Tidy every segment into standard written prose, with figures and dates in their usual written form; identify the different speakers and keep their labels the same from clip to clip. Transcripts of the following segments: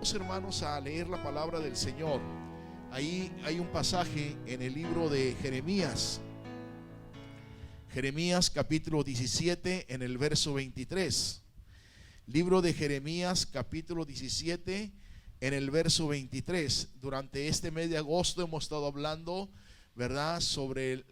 Speaker 1: Vamos, hermanos, a leer la palabra del Señor. Ahí hay un pasaje en el libro de Jeremías. Jeremías capítulo 17 en el verso 23. Libro de Jeremías capítulo 17 en el verso 23. Durante este mes de agosto hemos estado hablando, ¿verdad?, sobre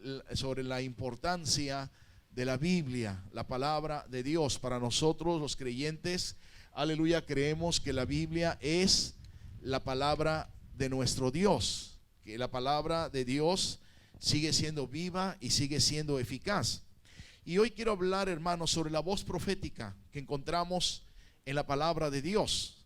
Speaker 1: la importancia de la Biblia, la palabra de Dios. Para nosotros los creyentes, aleluya, creemos que la Biblia es la palabra de nuestro Dios, que la palabra de Dios sigue siendo viva y sigue siendo eficaz. Y hoy quiero hablar, hermanos, sobre la voz profética que encontramos en la palabra de Dios.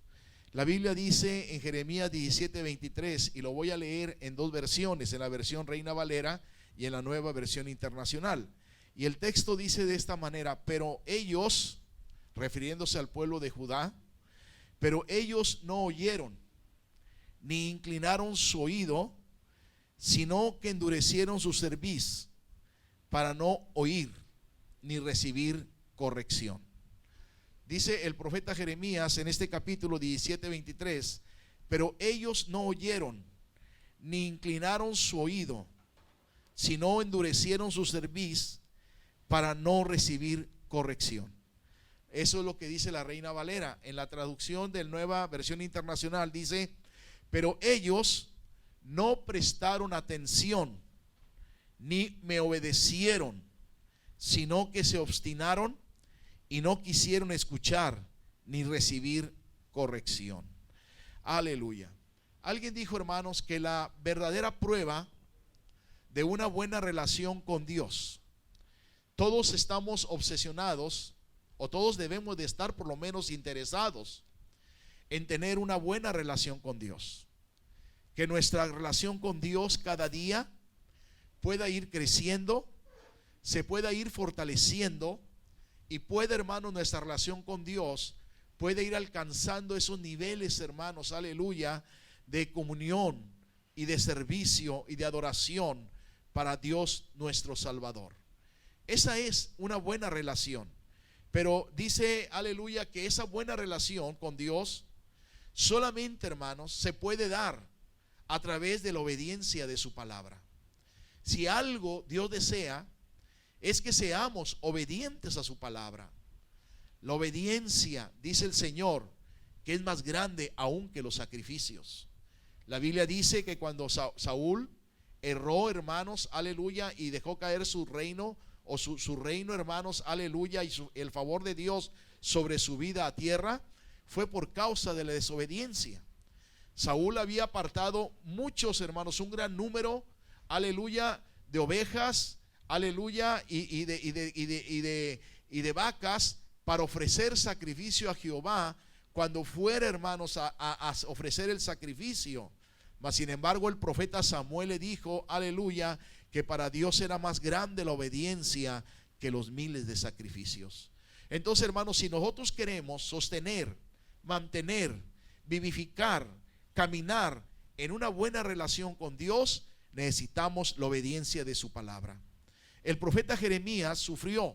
Speaker 1: La Biblia dice en Jeremías 17:23, y lo voy a leer en dos versiones, en la versión Reina Valera y en la Nueva Versión Internacional. Y el texto dice de esta manera: pero ellos, refiriéndose al pueblo de Judá, pero ellos no oyeron, ni inclinaron su oído, sino que endurecieron su cerviz para no oír ni recibir corrección. Dice el profeta Jeremías en este capítulo 17:23, pero ellos no oyeron, ni inclinaron su oído, sino endurecieron su cerviz para no recibir corrección. Eso es lo que dice la Reina Valera. En la traducción de la Nueva Versión Internacional dice: pero ellos no prestaron atención ni me obedecieron, sino que se obstinaron y no quisieron escuchar ni recibir corrección. Aleluya. Alguien dijo, hermanos, que la verdadera prueba de una buena relación con Dios, todos estamos obsesionados, o todos debemos de estar por lo menos interesados en tener una buena relación con Dios. Que nuestra relación con Dios cada día pueda ir creciendo, se pueda ir fortaleciendo, y puede, hermano, nuestra relación con Dios puede ir alcanzando esos niveles, hermanos, aleluya, de comunión y de servicio y de adoración para Dios nuestro Salvador. Esa es una buena relación. Pero dice, aleluya, que esa buena relación con Dios solamente, hermanos, se puede dar a través de la obediencia de su palabra. Si algo Dios desea, es que seamos obedientes a su palabra. La obediencia, dice el Señor, que es más grande aún que los sacrificios. La Biblia dice que cuando Saúl erró, hermanos, aleluya, y dejó caer su reino, o su reino, hermanos, aleluya, y el favor de Dios sobre su vida a tierra, fue por causa de la desobediencia. Saúl había apartado muchos, hermanos, un gran número, aleluya, de ovejas, aleluya, y de vacas para ofrecer sacrificio a Jehová cuando fuera, hermanos, a ofrecer el sacrificio. Mas sin embargo el profeta Samuel le dijo, aleluya, que para Dios era más grande la obediencia que los miles de sacrificios. Entonces, hermanos, si nosotros queremos sostener, mantener, vivificar, caminar en una buena relación con Dios, necesitamos la obediencia de su palabra. El profeta Jeremías sufrió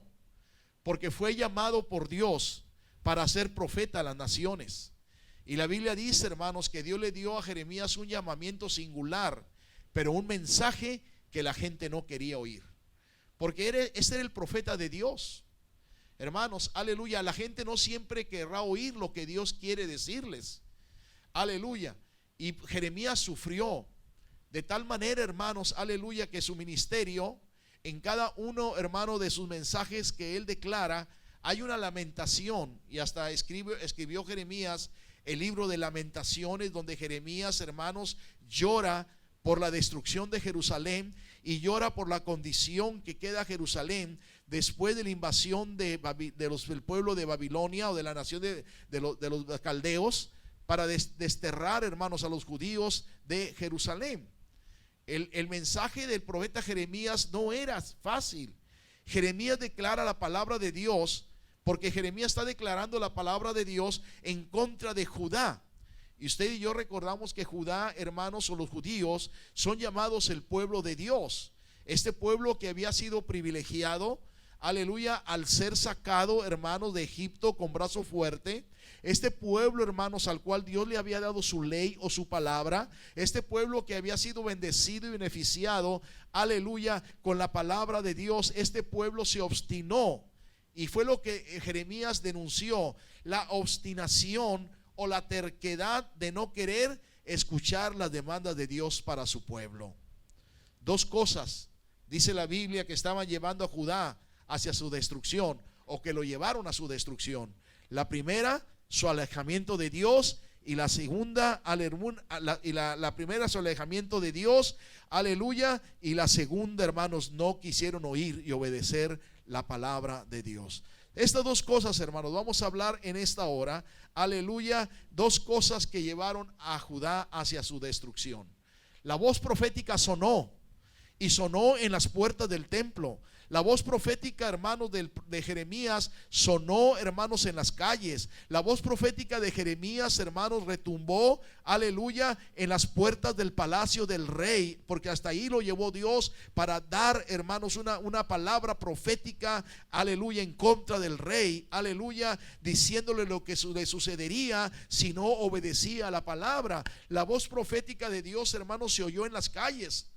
Speaker 1: porque fue llamado por Dios para ser profeta a las naciones. Y la Biblia dice, hermanos, que Dios le dio a Jeremías un llamamiento singular, pero un mensaje que la gente no quería oír, porque este era el profeta de Dios. Hermanos, aleluya, la gente no siempre querrá oír lo que Dios quiere decirles. Aleluya. Y Jeremías sufrió de tal manera, hermanos, aleluya, que su ministerio, en cada uno, hermano, de sus mensajes que él declara, hay una lamentación. Y hasta escribió Jeremías el libro de Lamentaciones, donde Jeremías, hermanos, llora por la destrucción de Jerusalén y llora por la condición que queda Jerusalén después de la invasión del pueblo de Babilonia, o de la nación de los caldeos, para desterrar, hermanos, a los judíos de Jerusalén. El mensaje del profeta Jeremías no era fácil. Jeremías declara la palabra de Dios, porque Jeremías está declarando la palabra de Dios en contra de Judá. Y usted y yo recordamos que Judá, hermanos, o los judíos, son llamados el pueblo de Dios. Este pueblo que había sido privilegiado, aleluya, al ser sacado, hermanos, de Egipto con brazo fuerte. Este pueblo, hermanos, al cual Dios le había dado su ley o su palabra, este pueblo que había sido bendecido y beneficiado, aleluya, con la palabra de Dios, este pueblo se obstinó. Y fue lo que Jeremías denunció, la obstinación o la terquedad de no querer escuchar las demandas de Dios para su pueblo. Dos cosas, dice la Biblia, que estaban llevando a Judá hacia su destrucción, o que lo llevaron a su destrucción. La primera, su alejamiento de Dios, y la segunda, la primera, su alejamiento de Dios, aleluya, y la segunda, hermanos, no quisieron oír y obedecer la palabra de Dios. Estas dos cosas, hermanos, vamos a hablar en esta hora, aleluya, dos cosas que llevaron a Judá hacia su destrucción. La voz profética sonó, y sonó en las puertas del templo. La voz profética, hermanos, de Jeremías sonó, hermanos, en las calles. La voz profética de Jeremías, hermanos, retumbó, aleluya, en las puertas del palacio del rey, porque hasta ahí lo llevó Dios para dar, hermanos, una palabra profética, aleluya, en contra del rey, aleluya, diciéndole lo que le sucedería si no obedecía a la palabra. La voz profética de Dios, hermanos, se oyó en las calles.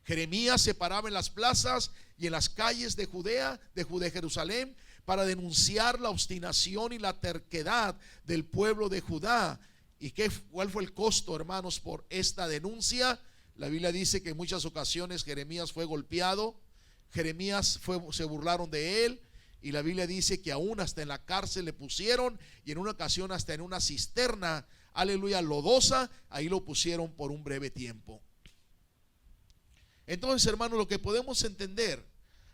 Speaker 1: Jeremías se paraba en las plazas y en las calles de Judea, de Jerusalén, para denunciar la obstinación y la terquedad del pueblo de Judá. ¿Y cuál fue el costo, hermanos, por esta denuncia? La Biblia dice que en muchas ocasiones Jeremías fue golpeado, se burlaron de él, y la Biblia dice que aún hasta en la cárcel le pusieron, y en una ocasión hasta en una cisterna, aleluya, lodosa, ahí lo pusieron por un breve tiempo. Entonces, hermanos, lo que podemos entender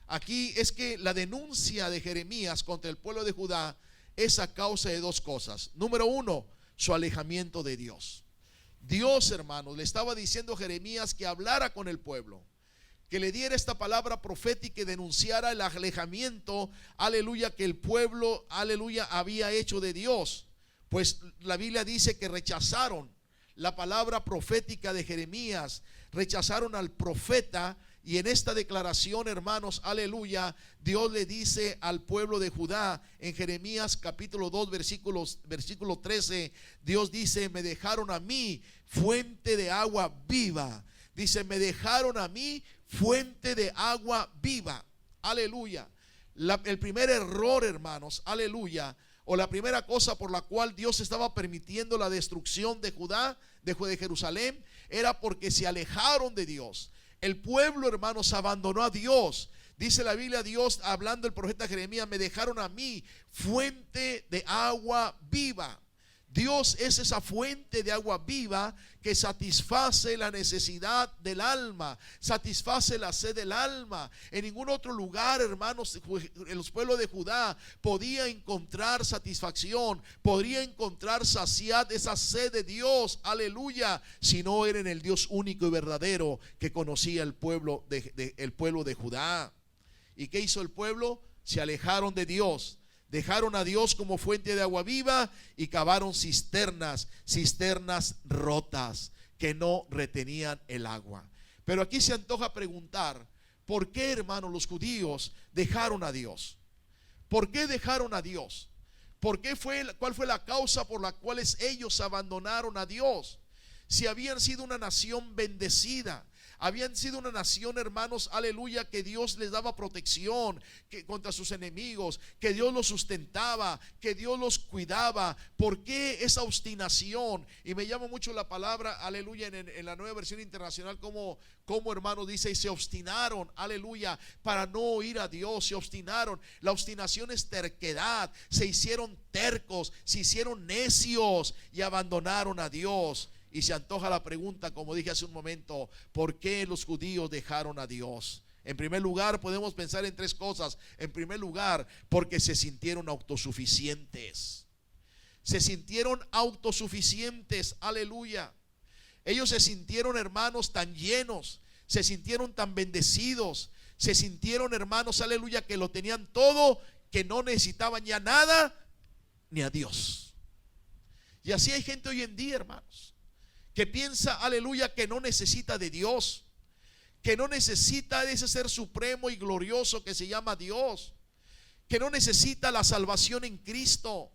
Speaker 1: aquí es que la denuncia de Jeremías contra el pueblo de Judá es a causa de dos cosas. Número uno, su alejamiento de Dios. Dios, hermanos, le estaba diciendo a Jeremías que hablara con el pueblo, que le diera esta palabra profética y denunciara el alejamiento, aleluya, que el pueblo, aleluya, había hecho de Dios. Pues la Biblia dice que rechazaron la palabra profética de Jeremías, rechazaron al profeta. Y en esta declaración, hermanos, aleluya, Dios le dice al pueblo de Judá en Jeremías capítulo 2 versículo 13, Dios dice: me dejaron a mí fuente de agua viva. Dice: me dejaron a mí fuente de agua viva. Aleluya. El primer error, hermanos, aleluya, o la primera cosa por la cual Dios estaba permitiendo la destrucción de Judá, de Jerusalén, era porque se alejaron de Dios. El pueblo, hermanos, abandonó a Dios. Dice la Biblia, Dios, hablando el profeta Jeremías: me dejaron a mí fuente de agua viva. Dios es esa fuente de agua viva que satisface la necesidad del alma, satisface la sed del alma. En ningún otro lugar, hermanos, en los pueblos de Judá podía encontrar satisfacción, podría encontrar saciar esa sed de Dios, aleluya, si no era en el Dios único y verdadero que conocía el pueblo de Judá. ¿Y qué hizo el pueblo? Se alejaron de Dios. Dejaron a Dios como fuente de agua viva y cavaron cisternas rotas que no retenían el agua. Pero aquí se antoja preguntar: ¿por qué, hermanos, los judíos dejaron a Dios? ¿Por qué dejaron a Dios? ¿Cuál fue la causa por la cual ellos abandonaron a Dios? Si habían sido una nación bendecida, habían sido una nación, hermanos, aleluya, que Dios les daba protección contra sus enemigos, que Dios los sustentaba, que Dios los cuidaba. ¿Por qué esa obstinación? Y me llama mucho la palabra, aleluya, en la Nueva Versión Internacional, como hermano dice: y se obstinaron, aleluya, para no oír a Dios. Se obstinaron. La obstinación es terquedad. Se hicieron tercos, se hicieron necios y abandonaron a Dios. Y se antoja la pregunta, como dije hace un momento: ¿por qué los judíos dejaron a Dios? En primer lugar, podemos pensar en tres cosas. En primer lugar, porque se sintieron autosuficientes. Se sintieron autosuficientes, aleluya. Ellos se sintieron, hermanos, tan llenos, se sintieron tan bendecidos, se sintieron, hermanos, aleluya, que lo tenían todo, que no necesitaban ya nada ni a Dios. Y así hay gente hoy en día, hermanos, que piensa, aleluya, que no necesita de Dios, que no necesita de ese ser supremo y glorioso que se llama Dios, que no necesita la salvación en Cristo,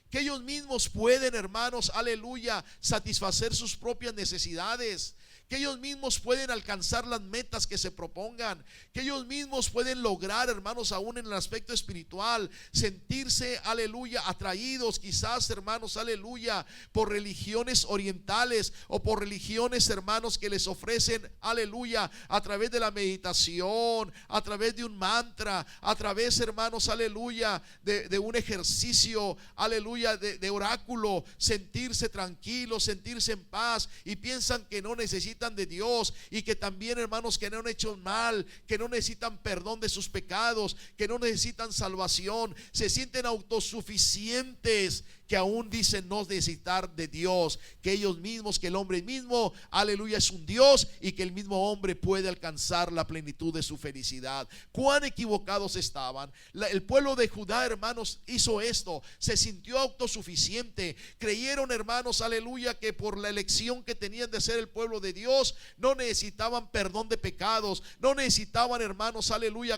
Speaker 1: que ellos mismos pueden, hermanos, aleluya, satisfacer sus propias necesidades, que ellos mismos pueden alcanzar las metas que se propongan, que ellos mismos pueden lograr, hermanos, aún en el aspecto espiritual, sentirse, aleluya, atraídos quizás, hermanos, aleluya, por religiones orientales o por religiones, hermanos, que les ofrecen, aleluya, a través de la meditación, a través de un mantra, a través, hermanos, aleluya, de un ejercicio, aleluya, de oráculo, sentirse tranquilos, sentirse en paz, y piensan que no necesitan de Dios, y que también, hermanos, que no han hecho mal, que no necesitan perdón de sus pecados, que no necesitan salvación, se sienten autosuficientes, que aún dicen no necesitar de Dios, que ellos mismos, que el hombre mismo, aleluya, es un Dios, y que el mismo hombre puede alcanzar la plenitud de su felicidad. Cuán equivocados estaban. El pueblo de Judá, hermanos, hizo esto, se sintió autosuficiente, creyeron, hermanos, aleluya, que por la elección que tenían de ser el pueblo de Dios, no necesitaban perdón de pecados, no necesitaban, hermanos, aleluya,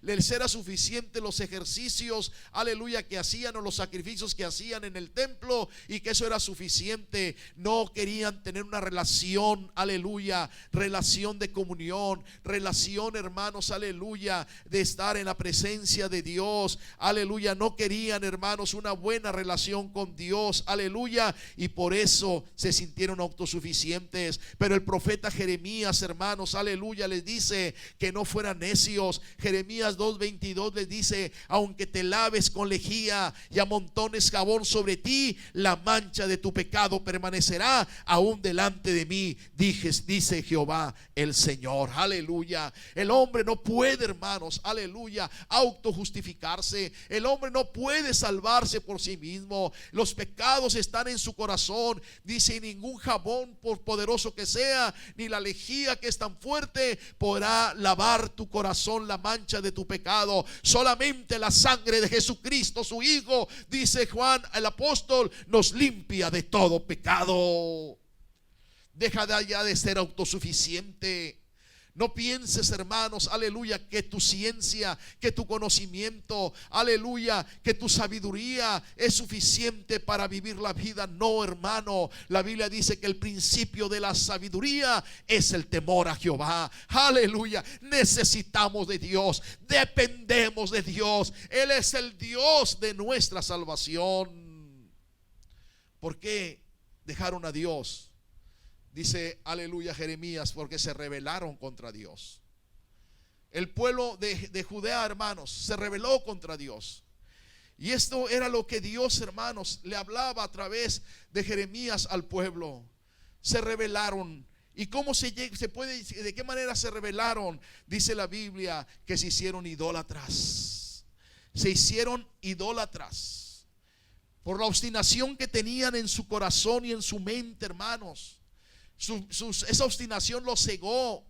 Speaker 1: les era suficiente los ejercicios, aleluya, que hacían, o los sacrificios que hacían en el templo, y que eso era suficiente. No querían tener una relación, aleluya, relación de comunión, relación, hermanos, aleluya, de estar en la presencia de Dios, aleluya. No querían, hermanos, una buena relación con Dios, aleluya, y por eso se sintieron autosuficientes. Pero el profeta Jeremías, hermanos, aleluya, les dice que no fueran necios. Jeremías 2:22 les dice: aunque te laves con lejía y amontones jabón sobre ti, la mancha de tu pecado permanecerá aún delante de mí, dice Jehová el Señor. Aleluya. El hombre no puede, hermanos, aleluya, autojustificarse. El hombre no puede salvarse por sí mismo. Los pecados están en su corazón. Dice: ningún jabón, por poderoso que sea, ni la lejía que es tan fuerte, podrá lavar tu corazón, la mancha de tu pecado. Solamente la sangre de Jesucristo, su Hijo, dice Juan el apóstol, nos limpia de todo pecado. Deja de allá de ser autosuficiente. No pienses, hermanos, aleluya, que tu ciencia, que tu conocimiento, aleluya, que tu sabiduría es suficiente para vivir la vida. No, hermano. La Biblia dice que el principio de la sabiduría es el temor a Jehová. Aleluya. Necesitamos de Dios, dependemos de Dios. Él es el Dios de nuestra salvación. ¿Por qué dejaron a Dios? Dice, aleluya, Jeremías: porque se rebelaron contra Dios. El pueblo de Judea, hermanos, se rebeló contra Dios. Y esto era lo que Dios, hermanos, le hablaba a través de Jeremías al pueblo. Se rebelaron. ¿Y cómo se puede, de qué manera se rebelaron? Dice la Biblia que se hicieron idólatras. Se hicieron idólatras por la obstinación que tenían en su corazón y en su mente, hermanos. Esa obstinación los cegó,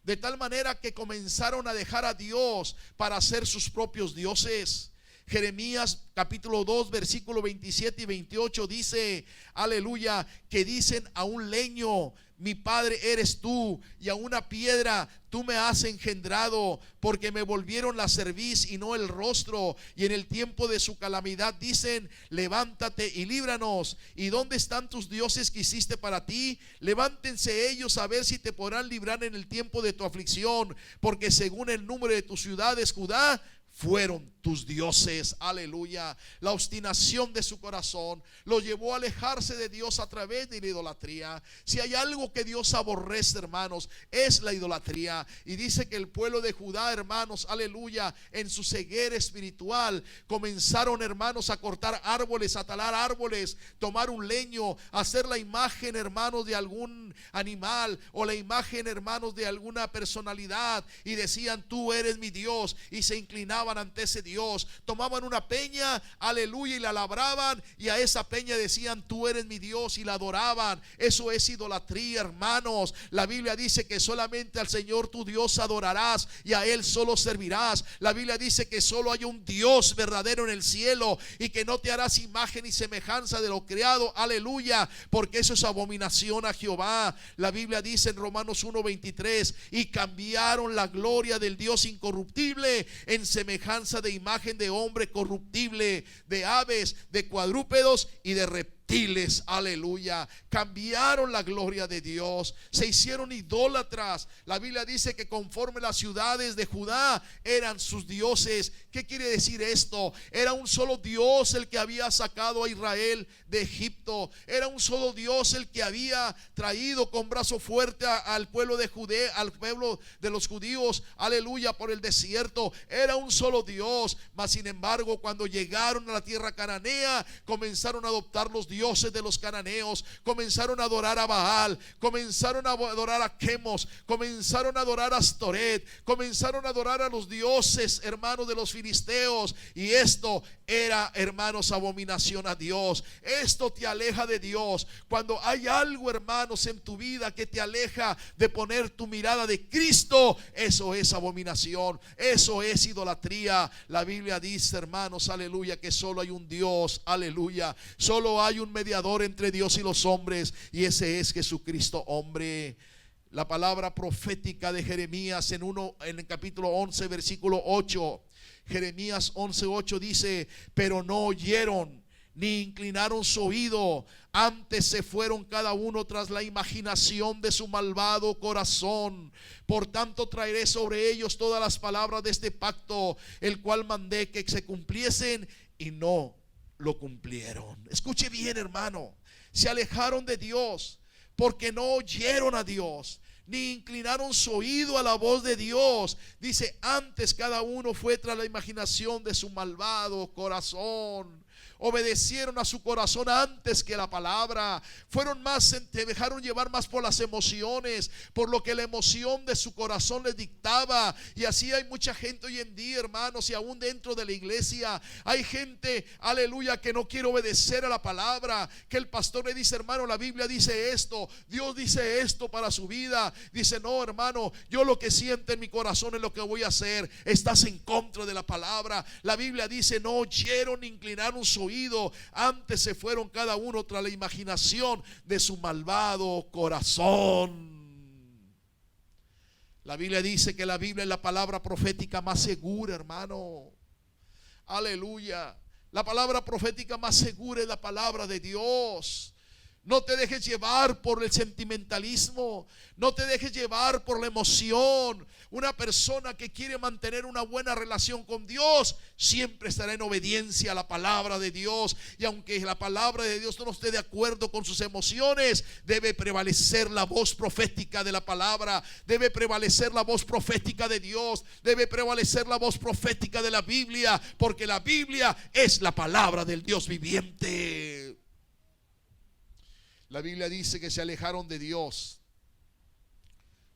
Speaker 1: de tal manera que comenzaron a dejar a Dios para hacer sus propios dioses. Jeremías capítulo 2 versículo 27 y 28 dice, aleluya, que dicen a un leño: mi padre eres tú, y a una piedra tú me has engendrado, porque me volvieron la cerviz y no el rostro. Y en el tiempo de su calamidad dicen: levántate y líbranos. ¿Y dónde están tus dioses que hiciste para ti? Levántense ellos a ver si te podrán librar en el tiempo de tu aflicción, porque según el número de tus ciudades, Judá, fueron tus dioses. Aleluya. La obstinación de su corazón lo llevó a alejarse de Dios a través de la idolatría. Si hay algo que Dios aborrece, hermanos, es la idolatría. Y dice que el pueblo de Judá, hermanos, aleluya, en su ceguera espiritual comenzaron, hermanos, a cortar árboles, a talar árboles, tomar un leño, hacer la imagen, hermanos, de algún animal, o la imagen, hermanos, de alguna personalidad, y decían: tú eres mi Dios, y se inclinaban ante ese Dios. Tomaban una peña, aleluya, y la labraban, y a esa peña decían: tú eres mi Dios, y la adoraban. Eso es idolatría, hermanos. La Biblia dice que solamente al Señor tu Dios adorarás y a Él solo servirás. La Biblia dice que solo hay un Dios verdadero en el cielo y que no te harás imagen y semejanza de lo creado, aleluya, porque eso es abominación a Jehová. La Biblia dice en Romanos 1:23: y cambiaron la gloria del Dios incorruptible en semejanza de imagen de hombre corruptible, de aves, de cuadrúpedos y de reptiles, aleluya. Cambiaron la gloria de Dios, se hicieron idólatras. La Biblia dice que conforme las ciudades de Judá eran sus dioses. ¿Qué quiere decir esto? Era un solo Dios el que había sacado a Israel de Egipto. Era un solo Dios el que había traído con brazo fuerte al pueblo de Judea, al pueblo de los judíos, aleluya, por el desierto. Era un solo Dios. Mas sin embargo, cuando llegaron a la tierra cananea, comenzaron a adoptar los dioses de los cananeos, comenzaron a adorar a Baal, comenzaron a adorar a Chemos, comenzaron a adorar a Astoret, comenzaron a adorar a los dioses, hermanos, de los filisteos. Y esto era, hermanos, abominación a Dios. Esto te aleja de Dios. Cuando hay algo, hermanos, en tu vida que te aleja de poner tu mirada de Cristo, eso es abominación, eso es idolatría. La Biblia dice, hermanos, aleluya, que solo hay un Dios, aleluya, solo hay un mediador entre Dios y los hombres, y ese es Jesucristo hombre. La palabra profética de Jeremías en el capítulo 11 versículo 8, Jeremías 11:8 dice: pero no oyeron ni inclinaron su oído, antes se fueron cada uno tras la imaginación de su malvado corazón. Por tanto traeré sobre ellos todas las palabras de este pacto, el cual mandé que se cumpliesen, y no lo cumplieron. Escuche bien, hermano, se alejaron de Dios porque no oyeron a Dios, ni inclinaron su oído a la voz de Dios. Dice: antes cada uno fue tras la imaginación de su malvado corazón. Obedecieron a su corazón antes que la palabra. Se dejaron llevar más por las emociones, por lo que la emoción de su corazón les dictaba. Y así hay mucha gente hoy en día, hermanos, y aún dentro de la iglesia hay gente, aleluya, que no quiere obedecer a la palabra. Que el pastor le dice: hermano, la Biblia dice esto, Dios dice esto para su vida. Dice: no, hermano, yo lo que siento en mi corazón es lo que voy a hacer. Estás en contra de la palabra. La Biblia dice: no oyeron ni inclinaron su oído, antes se fueron cada uno tras la imaginación de su malvado corazón. La Biblia dice que la Biblia es la palabra profética más segura, hermano. Aleluya. La palabra profética más segura es la palabra de Dios. No te dejes llevar por el sentimentalismo, no te dejes llevar por la emoción. Una persona que quiere mantener una buena relación con Dios siempre estará en obediencia a la palabra de Dios. Y aunque la palabra de Dios no esté de acuerdo con sus emociones, debe prevalecer la voz profética de la palabra, debe prevalecer la voz profética de Dios, debe prevalecer la voz profética de la Biblia, porque la Biblia es la palabra del Dios viviente. La Biblia dice que se alejaron de Dios.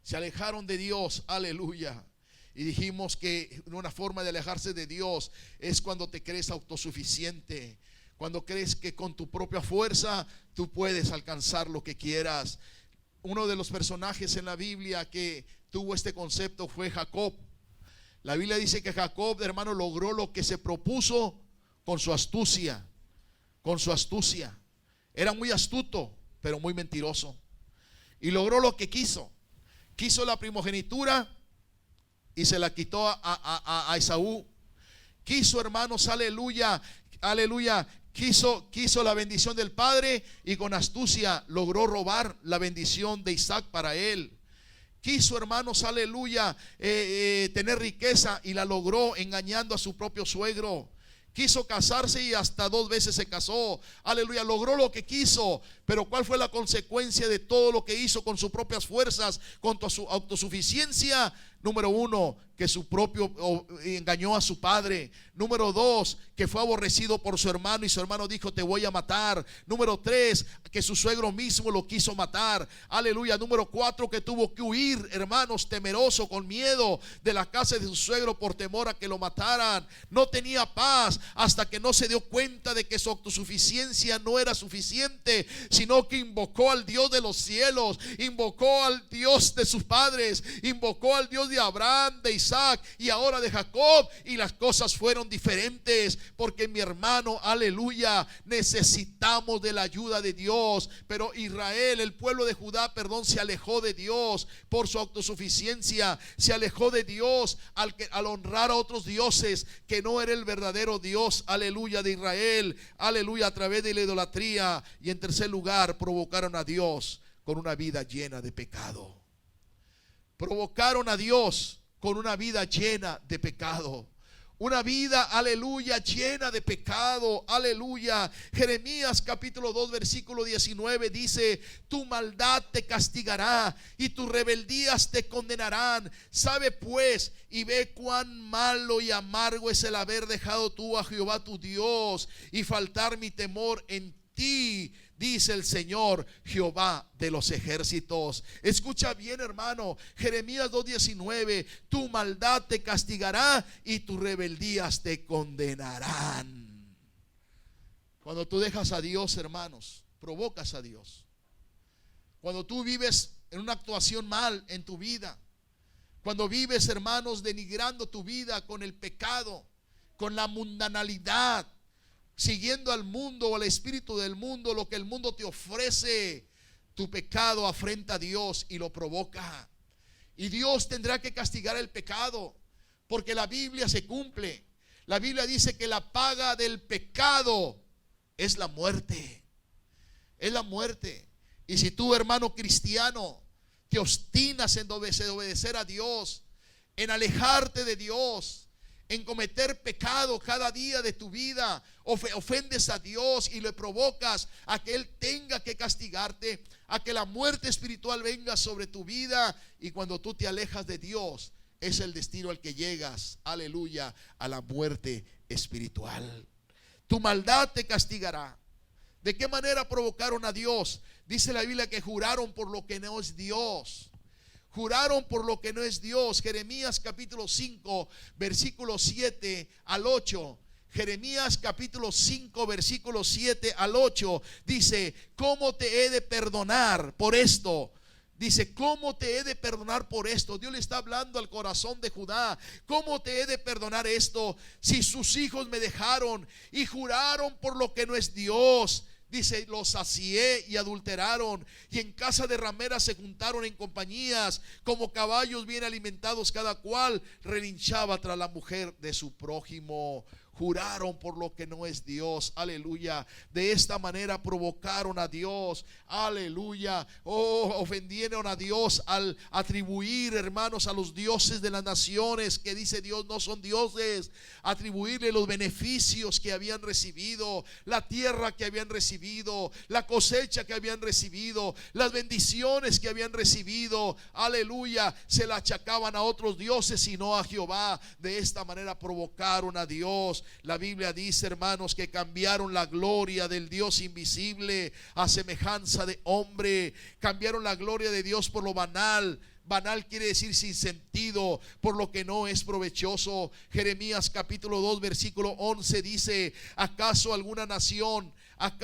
Speaker 1: Se alejaron de Dios, aleluya. Y dijimos que una forma de alejarse de Dios es cuando te crees autosuficiente, cuando crees que con tu propia fuerza tú puedes alcanzar lo que quieras. Uno de los personajes en la Biblia que tuvo este concepto fue Jacob. La Biblia dice que Jacob, hermano, logró lo que se propuso con su astucia. Con su astucia. Era muy astuto, pero muy mentiroso. Y logró lo que quiso. Quiso la primogenitura y se la quitó a Esaú. Quiso, hermanos, aleluya, aleluya, quiso la bendición del padre, y con astucia logró robar la bendición de Isaac para él. Quiso, hermanos, aleluya, tener riqueza, y la logró engañando a su propio suegro. Quiso casarse y hasta 2 veces se casó. Aleluya, logró lo que quiso. Pero ¿cuál fue la consecuencia de todo lo que hizo con sus propias fuerzas, con su autosuficiencia? Número 1, que engañó a su padre. Número 2, que fue aborrecido por su hermano y su hermano dijo: te voy a matar. Número 3, que su suegro mismo lo quiso matar. Aleluya. Número 4, que tuvo que huir, hermanos, temeroso, con miedo de la casa de su suegro por temor a que lo mataran. No tenía paz hasta que no se dio cuenta de que su autosuficiencia no era suficiente, sino que invocó al Dios de los cielos, invocó al Dios de sus padres, invocó al Dios de Abraham, de Isaac y ahora de Jacob, y las cosas fueron diferentes. Porque, mi hermano, aleluya, necesitamos de la ayuda de Dios. Pero Israel, el pueblo de Judá, se alejó de Dios por su autosuficiencia, se alejó de Dios al honrar a otros dioses que no era el verdadero Dios, aleluya, de Israel, aleluya, a través de la idolatría. Y en tercer lugar, provocaron a Dios con una vida llena de pecado. Provocaron a Dios con una vida llena de pecado. Una vida, aleluya, llena de pecado, aleluya. Jeremías capítulo 2 versículo 19 dice: tu maldad te castigará y tus rebeldías te condenarán. Sabe pues y ve cuán malo y amargo es el haber dejado tú a Jehová tu Dios y faltar mi temor en ti, dice el Señor Jehová de los ejércitos. Escucha bien, hermano, Jeremías 2:19: tu maldad te castigará y tus rebeldías te condenarán. Cuando tú dejas a Dios, hermanos, provocas a Dios. Cuando tú vives en una actuación mal en tu vida, cuando vives, hermanos, denigrando tu vida con el pecado, con la mundanalidad, siguiendo al mundo o al espíritu del mundo, lo que el mundo te ofrece, tu pecado afrenta a Dios y lo provoca. Y Dios tendrá que castigar el pecado, porque la Biblia se cumple. La Biblia dice que la paga del pecado es la muerte. Es la muerte. Y si tú, hermano cristiano, te obstinas en obedecer a Dios, en alejarte de Dios, en cometer pecado cada día de tu vida, ofendes a Dios y le provocas a que Él tenga que castigarte, a que la muerte espiritual venga sobre tu vida. Y cuando tú te alejas de Dios, es el destino al que llegas, aleluya, a la muerte espiritual. Tu maldad te castigará. ¿De qué manera provocaron a Dios? Dice la Biblia que juraron por lo que no es Dios. Juraron por lo que no es Dios. Jeremías capítulo 5 versículo 7 al 8. Jeremías capítulo 5 versículo 7 al 8 dice: ¿cómo te he de perdonar por esto? Dice: ¿cómo te he de perdonar por esto? Dios le está hablando al corazón de Judá. ¿Cómo te he de perdonar esto si sus hijos me dejaron y juraron por lo que no es Dios? Dice: los sacié y adulteraron, y en casa de rameras se juntaron en compañías, como caballos bien alimentados, cada cual relinchaba tras la mujer de su prójimo. Juraron por lo que no es Dios, aleluya. De esta manera provocaron a Dios, aleluya. Ofendieron a Dios al atribuir, hermanos, a los dioses de las naciones que dice Dios no son dioses, atribuirle los beneficios que habían recibido, la tierra que habían recibido, la cosecha que habían recibido, las bendiciones que habían recibido, aleluya. Se la achacaban a otros dioses y no a Jehová. De esta manera provocaron a Dios. La Biblia dice, hermanos, que cambiaron la gloria del Dios invisible a semejanza de hombre. Cambiaron la gloria de Dios por lo banal. Banal quiere decir sin sentido, por lo que no es provechoso. Jeremías capítulo 2 versículo 11 dice: ¿acaso alguna nación ha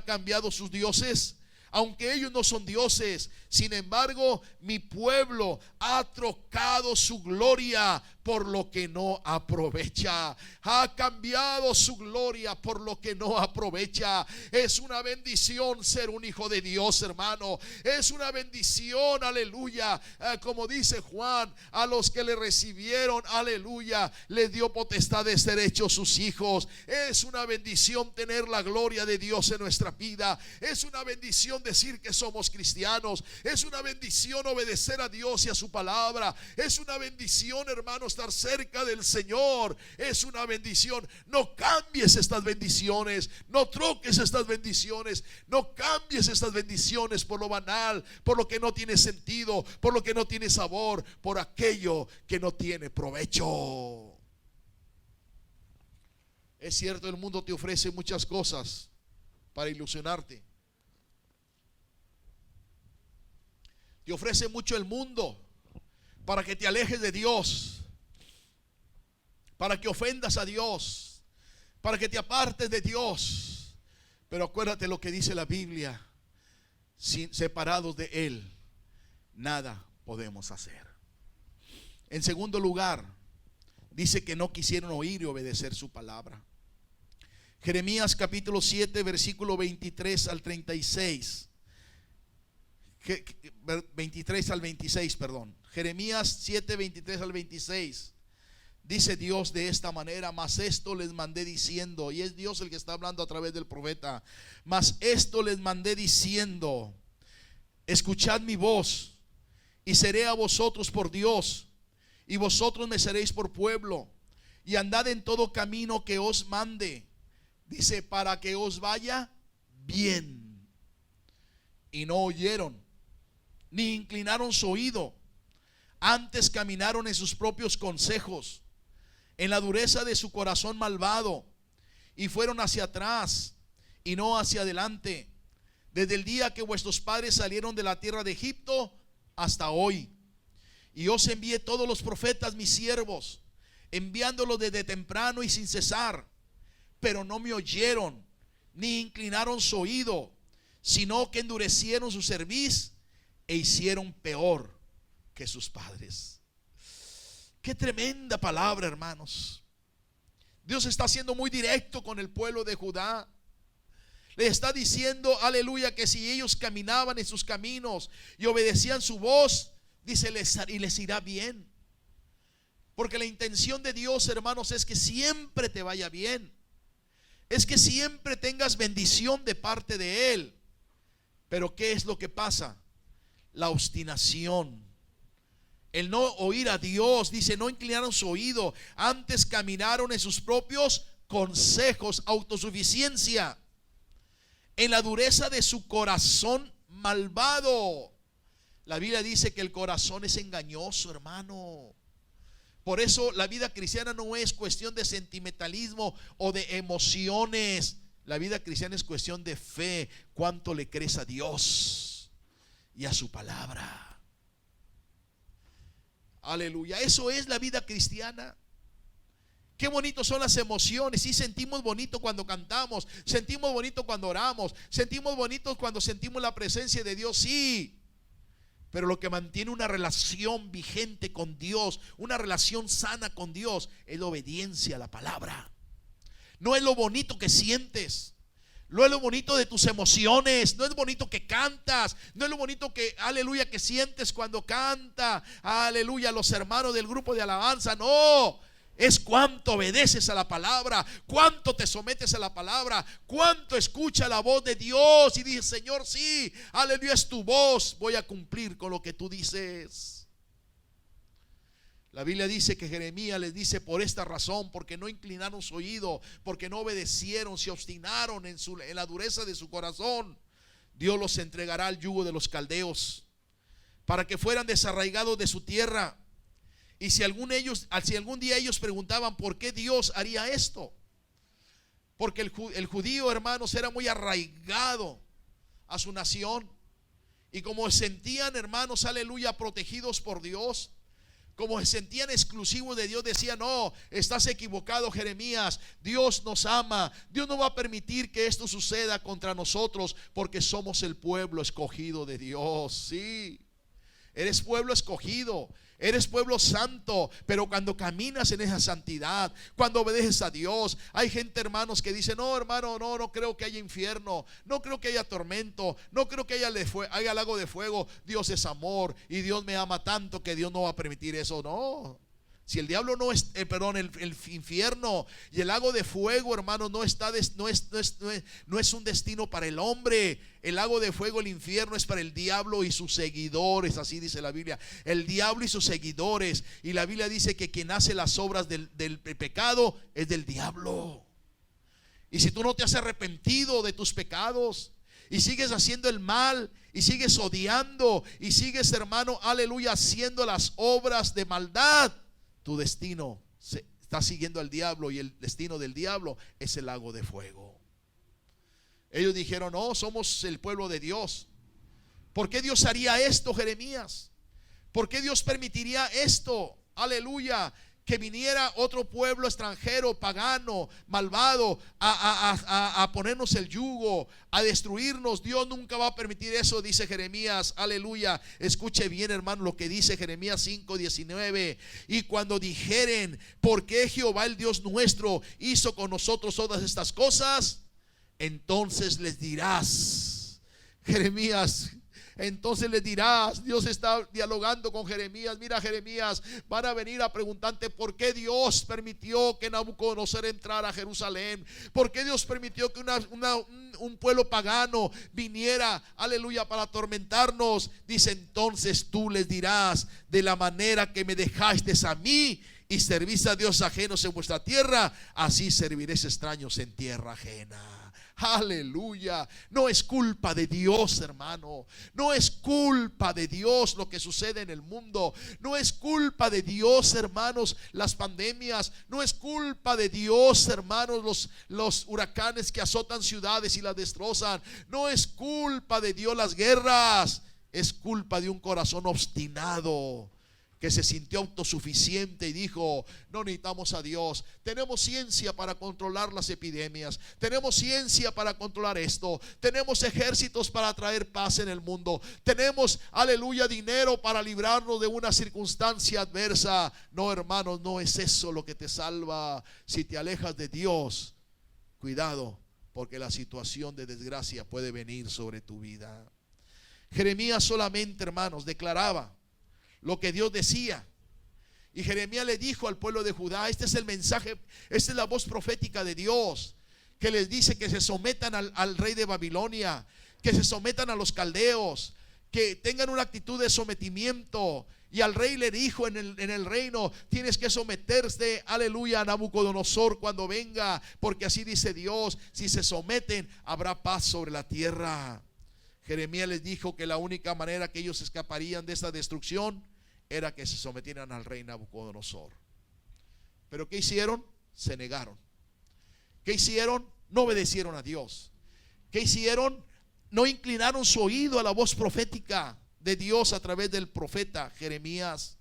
Speaker 1: cambiado sus dioses? Aunque ellos no son dioses, sin embargo, mi pueblo ha trocado su gloria por lo que no aprovecha. Ha cambiado su gloria por lo que no aprovecha. Es una bendición ser un hijo de Dios, hermano. Es una bendición, aleluya. Como dice Juan, a los que le recibieron, aleluya, les dio potestad de ser hechos sus hijos. Es una bendición tener la gloria de Dios en nuestra vida. Es una bendición decir que somos cristianos. Es una bendición obedecer a Dios y a su palabra. Es una bendición, hermano, estar cerca del Señor. Es una bendición. No cambies estas bendiciones. No troques estas bendiciones. No cambies estas bendiciones por lo banal, por lo que no tiene sentido, por lo que no tiene sabor, por aquello que no tiene provecho. Es cierto, el mundo te ofrece muchas cosas para ilusionarte. Te ofrece mucho el mundo para que te alejes de Dios, para que ofendas a Dios, para que te apartes de Dios. Pero acuérdate lo que dice la Biblia: separados de Él, nada podemos hacer. En segundo lugar, dice que no quisieron oír y obedecer su palabra. Jeremías capítulo 7, versículo 23 al 36. 23 al 26, perdón. Jeremías 7, 23 al 26. Dice Dios de esta manera: mas esto les mandé diciendo, y es Dios el que está hablando a través del profeta, mas esto les mandé diciendo, escuchad mi voz, y seré a vosotros por Dios, y vosotros me seréis por pueblo, y andad en todo camino que os mande. Dice, para que os vaya bien. Y no oyeron, ni inclinaron su oído, antes caminaron en sus propios consejos, en la dureza de su corazón malvado, y fueron hacia atrás y no hacia adelante, desde el día que vuestros padres salieron de la tierra de Egipto hasta hoy. Y os envié todos los profetas, mis siervos, enviándolos desde temprano y sin cesar, pero no me oyeron, ni inclinaron su oído, sino que endurecieron su cerviz e hicieron peor que sus padres. Qué tremenda palabra, hermanos. Dios está siendo muy directo con el pueblo de Judá. Le está diciendo, aleluya, que si ellos caminaban en sus caminos y obedecían su voz, dice, y les irá bien. Porque la intención de Dios, hermanos, es que siempre te vaya bien. Es que siempre tengas bendición de parte de Él. Pero ¿qué es lo que pasa? La obstinación, el no oír a Dios. Dice, no inclinaron su oído, antes caminaron en sus propios consejos, autosuficiencia, en la dureza de su corazón malvado. La Biblia dice que el corazón es engañoso, hermano. Por eso la vida cristiana no es cuestión de sentimentalismo o de emociones. La vida cristiana es cuestión de fe. ¿Cuánto le crees a Dios y a su palabra? Aleluya. Eso es la vida cristiana. Qué bonitos son las emociones. Sí, sentimos bonito cuando cantamos, sentimos bonito cuando oramos, sentimos bonito cuando sentimos la presencia de Dios. Sí. Pero lo que mantiene una relación vigente con Dios, una relación sana con Dios, es la obediencia a la palabra. No es lo bonito que sientes, no es lo bonito de tus emociones, no es bonito que cantas, no es lo bonito que, aleluya, que sientes cuando canta, aleluya, los hermanos del grupo de alabanza. No, es cuánto obedeces a la palabra, cuánto te sometes a la palabra, cuánto escucha la voz de Dios y dices, Señor, sí, aleluya, es tu voz, voy a cumplir con lo que tú dices. La Biblia dice que Jeremías les dice, por esta razón, porque no inclinaron su oído, porque no obedecieron, se obstinaron en la dureza de su corazón, Dios los entregará al yugo de los caldeos, para que fueran desarraigados de su tierra. Y si algún día ellos preguntaban por qué Dios haría esto, porque el judío, hermanos, era muy arraigado a su nación, y como se sentían, hermanos, aleluya, protegidos por Dios, como se sentían exclusivos de Dios, decían, no, estás equivocado, Jeremías, Dios nos ama, Dios no va a permitir que esto suceda contra nosotros, porque somos el pueblo escogido de Dios. Sí, eres pueblo escogido, eres pueblo santo, pero cuando caminas en esa santidad, cuando obedeces a Dios, hay gente, hermanos, que dice, no, hermano, no creo que haya infierno, no creo que haya tormento, no creo que haya lago de fuego. Dios es amor y Dios me ama tanto que Dios no va a permitir eso. No, Si el diablo no es, el infierno y el lago de fuego, hermano, no es un destino para el hombre. El lago de fuego, el infierno, es para el diablo y sus seguidores. Así dice la Biblia: el diablo y sus seguidores. Y la Biblia dice que quien hace las obras del pecado es del diablo. Y si tú no te has arrepentido de tus pecados y sigues haciendo el mal, y sigues odiando, y sigues, hermano, aleluya, haciendo las obras de maldad, tu destino está siguiendo al diablo, y el destino del diablo es el lago de fuego. Ellos dijeron: no, somos el pueblo de Dios. ¿Por qué Dios haría esto, Jeremías? ¿Por qué Dios permitiría esto? Aleluya, que viniera otro pueblo extranjero, pagano, malvado, a ponernos el yugo, a destruirnos. Dios nunca va a permitir eso, dice Jeremías. Aleluya. Escuche bien, hermano, lo que dice Jeremías 5:19. Y cuando dijeren: ¿por qué Jehová el Dios nuestro hizo con nosotros todas estas cosas? Entonces les dirás, Jeremías, entonces les dirás, Dios está dialogando con Jeremías: mira, Jeremías, van a venir a preguntarte por qué Dios permitió que Nabucodonosor entrara a Jerusalén, por qué Dios permitió que un pueblo pagano viniera, aleluya, para atormentarnos. Dice: entonces tú les dirás: de la manera que me dejasteis a mí y servís a Dios ajenos en vuestra tierra, así serviréis extraños en tierra ajena. Aleluya. No es culpa de Dios, hermano. No es culpa de Dios lo que sucede en el mundo. No es culpa de Dios, hermanos, las pandemias. No es culpa de Dios, hermanos, los huracanes que azotan ciudades y las destrozan. No es culpa de Dios las guerras. Es culpa de un corazón obstinado que se sintió autosuficiente y dijo: no necesitamos a Dios. Tenemos ciencia para controlar las epidemias, tenemos ciencia para controlar esto, tenemos ejércitos para traer paz en el mundo, tenemos, aleluya, dinero para librarnos de una circunstancia adversa. No, hermanos, no es eso lo que te salva. Si te alejas de Dios, cuidado, porque la situación de desgracia puede venir sobre tu vida. Jeremías solamente, hermanos, declaraba lo que Dios decía. Y Jeremías le dijo al pueblo de Judá: este es el mensaje, esta es la voz profética de Dios, que les dice que se sometan al rey de Babilonia, que se sometan a los caldeos, que tengan una actitud de sometimiento. Y al rey le dijo en el reino: tienes que someterse, aleluya, a Nabucodonosor cuando venga, porque así dice Dios: si se someten, habrá paz sobre la tierra. Jeremías les dijo que la única manera que ellos escaparían de esta destrucción era que se sometieran al rey Nabucodonosor. Pero ¿qué hicieron? Se negaron. ¿Qué hicieron? No obedecieron a Dios. ¿Qué hicieron? No inclinaron su oído a la voz profética de Dios a través del profeta Jeremías.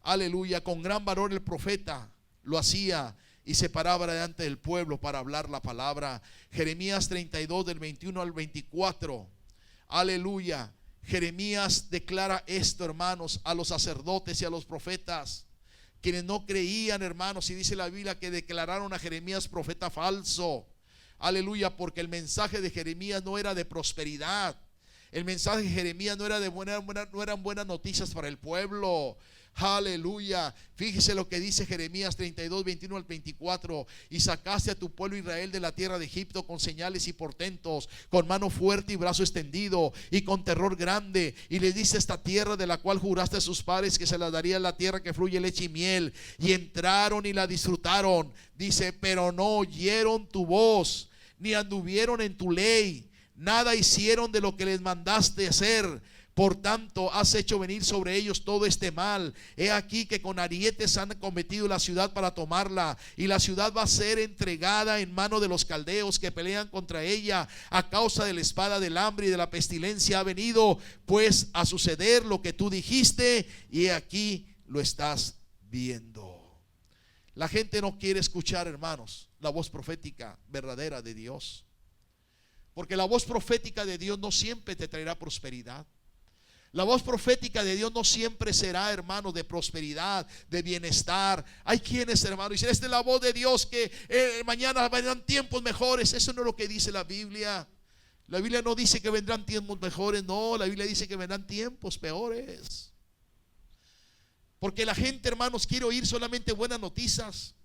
Speaker 1: Aleluya. Con gran valor el profeta lo hacía y se paraba delante del pueblo para hablar la palabra. Jeremías 32 del 21 al 24. Aleluya. Jeremías declara esto, hermanos, a los sacerdotes y a los profetas, quienes no creían, hermanos, y dice la Biblia que declararon a Jeremías profeta falso. Aleluya, porque el mensaje de Jeremías no era de prosperidad. El mensaje de Jeremías no eran buenas noticias para el pueblo. Aleluya. Fíjese lo que dice Jeremías 32, 21 al 24. Y sacaste a tu pueblo Israel de la tierra de Egipto con señales y portentos, con mano fuerte y brazo extendido, y con terror grande. Y le diste esta tierra de la cual juraste a sus padres que se la daría, la tierra que fluye leche y miel. Y entraron y la disfrutaron. Dice: pero no oyeron tu voz, ni anduvieron en tu ley, nada hicieron de lo que les mandaste hacer. Por tanto, has hecho venir sobre ellos todo este mal. He aquí que con arietes han cometido la ciudad para tomarla, y la ciudad va a ser entregada en mano de los caldeos que pelean contra ella. A causa de la espada, del hambre y de la pestilencia ha venido pues a suceder lo que tú dijiste, y aquí lo estás viendo. La gente no quiere escuchar, hermanos, la voz profética verdadera de Dios, porque la voz profética de Dios no siempre te traerá prosperidad. La voz profética de Dios no siempre será, hermano, de prosperidad, de bienestar. Hay quienes, hermano, dicen: esta es la voz de Dios, que mañana vendrán tiempos mejores. Eso no es lo que dice la Biblia. La Biblia no dice que vendrán tiempos mejores. No, la Biblia dice que vendrán tiempos peores. Porque la gente, hermanos, quiere oír solamente buenas noticias.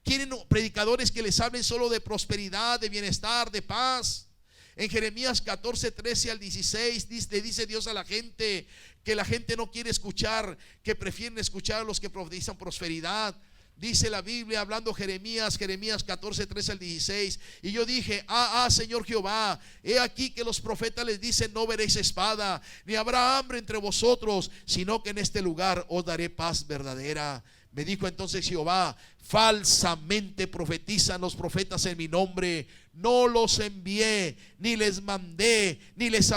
Speaker 1: Quieren predicadores que les hablen solo de prosperidad, de bienestar, de paz. En Jeremías 14, 13 al 16 le dice Dios a la gente que la gente no quiere escuchar, que prefieren escuchar a los que profetizan prosperidad. Dice la Biblia, hablando Jeremías 14, 13 al 16. Y yo dije, Señor Jehová, he aquí que los profetas les dicen: no veréis espada, ni habrá hambre entre vosotros, sino que en este lugar os daré paz verdadera. Me dijo entonces Jehová: falsamente profetizan los profetas en mi nombre. No los envié, ni les mandé, ni les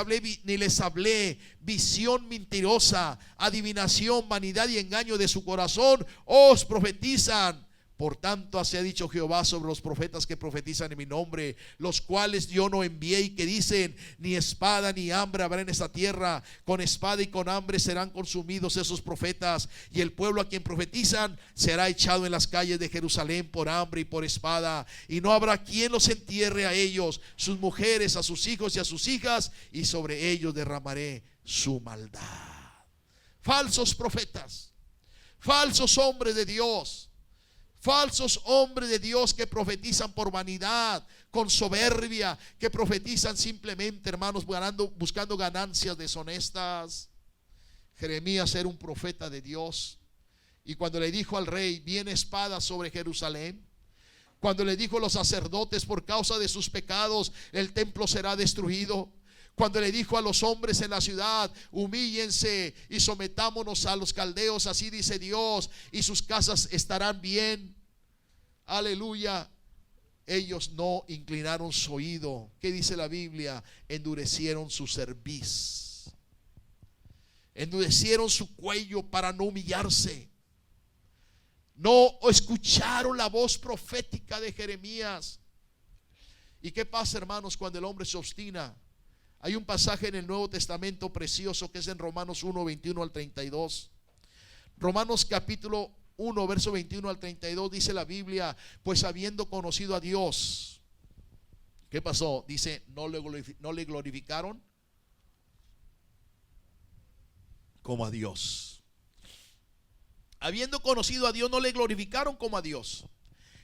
Speaker 1: hablé visión mentirosa, adivinación, vanidad y engaño de su corazón os profetizan. Por tanto, así ha dicho Jehová sobre los profetas que profetizan en mi nombre, los cuales yo no envié, y que dicen: ni espada ni hambre habrá en esta tierra, con espada y con hambre serán consumidos esos profetas, y el pueblo a quien profetizan será echado en las calles de Jerusalén por hambre y por espada, y no habrá quien los entierre a ellos, sus mujeres, a sus hijos y a sus hijas, y sobre ellos derramaré su maldad. Falsos profetas, falsos hombres de Dios, falsos hombres de Dios que profetizan por vanidad, con soberbia, que profetizan simplemente, hermanos, buscando ganancias deshonestas. Jeremías era un profeta de Dios, y cuando le dijo al rey: viene espada sobre Jerusalén, cuando le dijo a los sacerdotes: por causa de sus pecados el templo será destruido, cuando le dijo a los hombres en la ciudad: humíllense y sometámonos a los caldeos, así dice Dios, y sus casas estarán bien. Aleluya. Ellos no inclinaron su oído. ¿Qué dice la Biblia? Endurecieron su cerviz, endurecieron su cuello para no humillarse. No escucharon la voz profética de Jeremías. ¿Y qué pasa, hermanos, cuando el hombre se obstina? Hay un pasaje en el Nuevo Testamento precioso que es en Romanos 1, 21 al 32. Romanos capítulo 1, verso 21 al 32, dice la Biblia: pues habiendo conocido a Dios, ¿qué pasó? Dice, no le glorificaron como a Dios. Habiendo conocido a Dios, no le glorificaron como a Dios,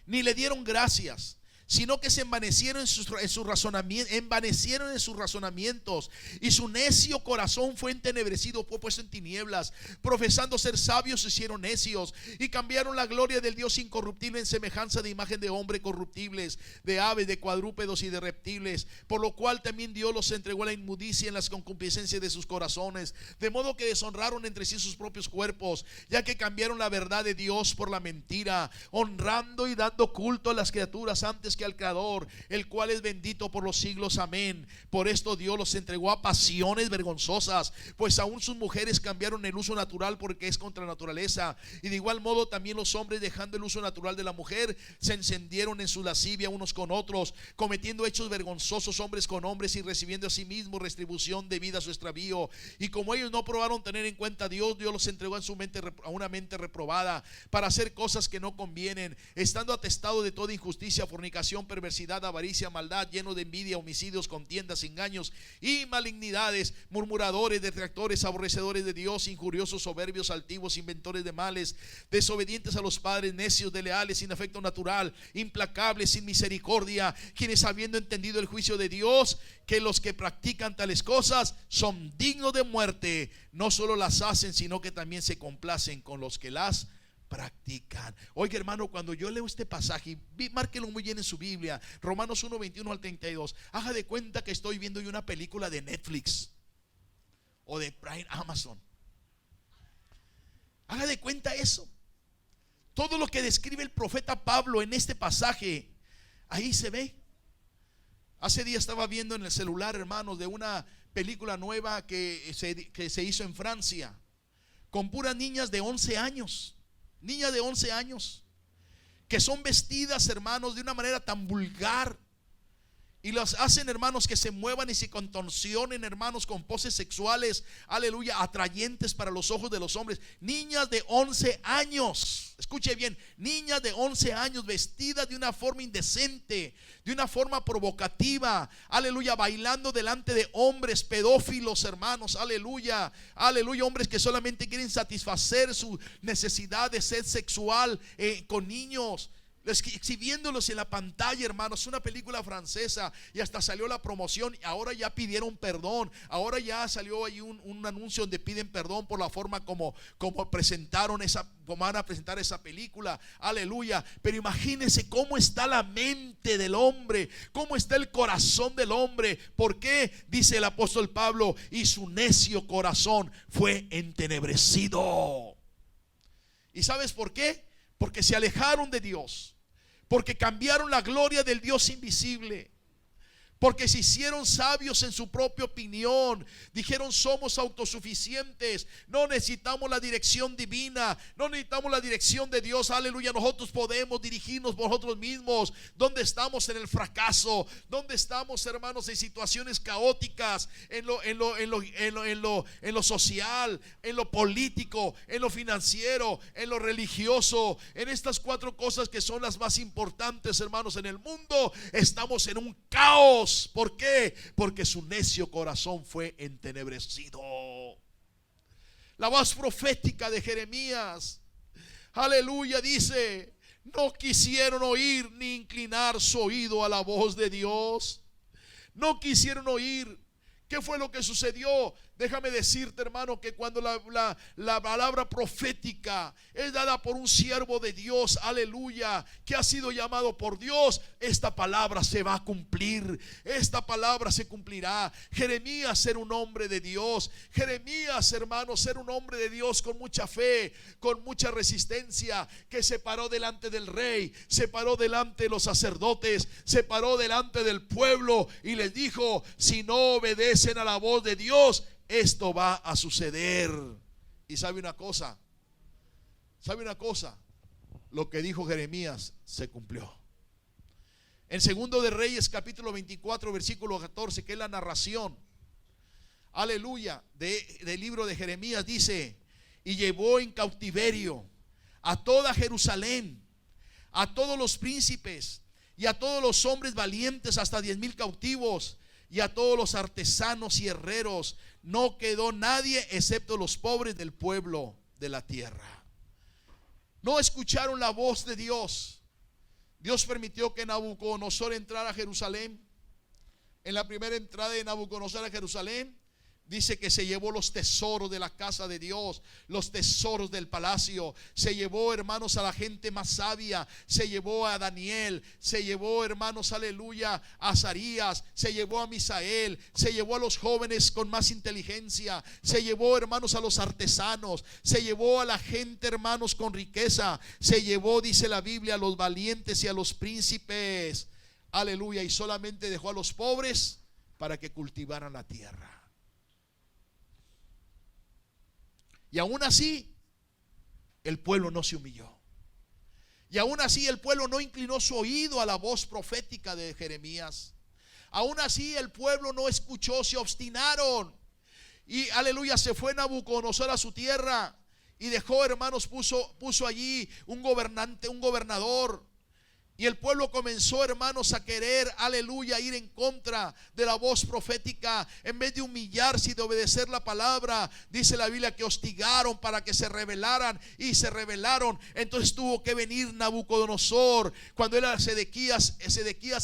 Speaker 1: ni le dieron gracias, sino que se envanecieron en sus razonamientos, y su necio corazón fue entenebrecido, fue puesto en tinieblas. Profesando ser sabios, se hicieron necios, y cambiaron la gloria del Dios incorruptible en semejanza de imagen de hombre corruptibles, de aves, de cuadrúpedos y de reptiles. Por lo cual también Dios los entregó a la inmundicia en las concupiscencias de sus corazones, de modo que deshonraron entre sí sus propios cuerpos, ya que cambiaron la verdad de Dios por la mentira, honrando y dando culto a las criaturas antes que al Creador, el cual es bendito por los siglos. Amén. Por esto Dios los entregó a pasiones vergonzosas, pues aún sus mujeres cambiaron el uso natural porque es contra la naturaleza, y de igual modo también los hombres, dejando el uso natural de la mujer, se encendieron en su lascivia unos con otros, cometiendo hechos vergonzosos hombres con hombres, y recibiendo a sí mismos retribución debida a su extravío. Y como ellos no probaron tener en cuenta a Dios, Dios los entregó a una mente reprobada para hacer cosas que no convienen, estando atestado de toda injusticia, fornicación, perversidad, avaricia, maldad, lleno de envidia, homicidios, contiendas, engaños y malignidades, murmuradores, detractores, aborrecedores de Dios, injuriosos, soberbios, altivos, inventores de males, desobedientes a los padres, necios, desleales, sin afecto natural, implacables, sin misericordia, quienes, habiendo entendido el juicio de Dios, que los que practican tales cosas son dignos de muerte, no solo las hacen, sino que también se complacen con los que las practican. Oiga, hermano, cuando yo leo este pasaje, márquelo muy bien en su Biblia, Romanos 1, 21 al 32, haga de cuenta que estoy viendo yo una película de Netflix o de Prime, Amazon. Haga de cuenta eso. Todo lo que describe el profeta Pablo en este pasaje, ahí se ve. Hace días estaba viendo en el celular, hermanos, de una película nueva que se hizo en Francia, con puras niñas de 11 años. Niñas de 11 años que son vestidas, hermanos, de una manera tan vulgar, Y los hacen, hermanos, que se muevan y se contorsionen, hermanos, con poses sexuales, aleluya, atrayentes para los ojos de los hombres. Niñas de 11 años, escuche bien, niñas de 11 años vestidas de una forma indecente, de una forma provocativa, aleluya, bailando delante de hombres pedófilos, hermanos, aleluya, aleluya, hombres que solamente quieren satisfacer su necesidad de sed sexual con niños, exhibiéndolos en la pantalla, hermanos. Una película francesa y hasta salió la promoción. Y ahora ya pidieron perdón. Ahora ya salió ahí un anuncio donde piden perdón por la forma como presentaron como van a presentar esa película. Aleluya. Pero imagínense cómo está la mente del hombre, cómo está el corazón del hombre. ¿Por qué? Dice el apóstol Pablo: y su necio corazón fue entenebrecido. ¿Y sabes por qué? Porque se alejaron de Dios, porque cambiaron la gloria del Dios invisible, porque se hicieron sabios en su propia opinión. Dijeron: somos autosuficientes, no necesitamos la dirección divina, no necesitamos la dirección de Dios, aleluya, nosotros podemos dirigirnos por nosotros mismos. ¿Dónde estamos? En el fracaso. ¿Dónde estamos, hermanos? En situaciones caóticas, en lo social, en lo político, en lo financiero, en lo religioso. En estas 4 cosas que son las más importantes, hermanos, en el mundo, estamos en un caos. ¿Por qué? Porque su necio corazón fue entenebrecido. La voz profética de Jeremías, aleluya, dice: no quisieron oír ni inclinar su oído a la voz de Dios. No quisieron oír. ¿Qué fue lo que sucedió? Déjame decirte, hermano, que cuando la palabra profética es dada por un siervo de Dios, aleluya, que ha sido llamado por Dios, esta palabra se va a cumplir. Esta palabra se cumplirá. Jeremías era un hombre de Dios. Jeremías, hermanos, era un hombre de Dios con mucha fe, con mucha resistencia, que se paró delante del rey, se paró delante de los sacerdotes, se paró delante del pueblo y les dijo: si no obedecen a la voz de Dios, esto va a suceder. Y sabe una cosa, lo que dijo Jeremías se cumplió. En segundo de Reyes capítulo 24 versículo 14, que es la narración, aleluya, del libro de Jeremías, dice: y llevó en cautiverio a toda Jerusalén, a todos los príncipes y a todos los hombres valientes, hasta 10,000 cautivos, y a todos los artesanos y herreros. No quedó nadie excepto los pobres del pueblo de la tierra. No escucharon la voz de Dios. Dios permitió que Nabucodonosor entrara a Jerusalén. En la primera entrada de Nabucodonosor a Jerusalén, dice que se llevó los tesoros de la casa de Dios, los tesoros del palacio. Se llevó, hermanos, a la gente más sabia. Se llevó a Daniel. Se llevó, hermanos, aleluya, a Azarías. Se llevó a Misael. Se llevó a los jóvenes con más inteligencia. Se llevó, hermanos, a los artesanos. Se llevó a la gente, hermanos, con riqueza. Se llevó, dice la Biblia, a los valientes y a los príncipes. Aleluya. Y solamente dejó a los pobres para que cultivaran la tierra. Y aún así el pueblo no se humilló. Y aún así el pueblo no inclinó su oído a la voz profética de Jeremías. Aún así el pueblo no escuchó, se obstinaron. Y aleluya, se fue Nabucodonosor a su tierra y dejó, hermanos, puso allí un gobernante, un gobernador. Y el pueblo comenzó, hermanos, a querer, aleluya, ir en contra de la voz profética. En vez de humillarse y de obedecer la palabra, dice la Biblia que hostigaron para que se rebelaran, y se rebelaron. Entonces tuvo que venir Nabucodonosor. Cuando era Sedequías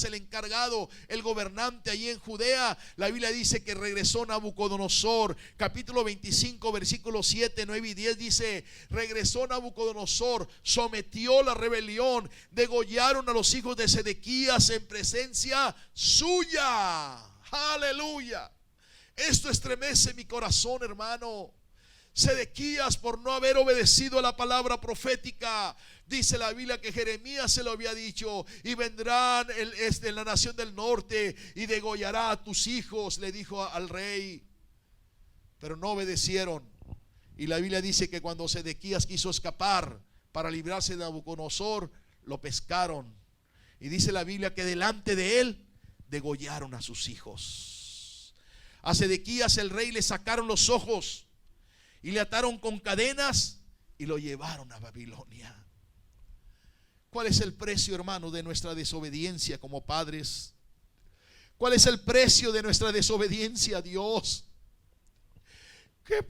Speaker 1: el encargado, el gobernante allí en Judea, la Biblia dice que regresó Nabucodonosor. Capítulo 25 versículos 7, 9 y 10 dice: regresó Nabucodonosor, sometió la rebelión, degollaron a los hijos de Sedequías en presencia suya. Aleluya. Esto estremece mi corazón, hermano. Sedequías, por no haber obedecido a la palabra profética, dice la Biblia que Jeremías se lo había dicho: y vendrán en la nación del norte y degollará a tus hijos, le dijo al rey. Pero no obedecieron. Y la Biblia dice que cuando Sedequías quiso escapar para librarse de Nabucodonosor, lo pescaron. Y dice la Biblia que delante de él degollaron a sus hijos. A Sedequías el rey le sacaron los ojos y le ataron con cadenas y lo llevaron a Babilonia. ¿Cuál es el precio, hermano, de nuestra desobediencia como padres? ¿Cuál es el precio de nuestra desobediencia a Dios?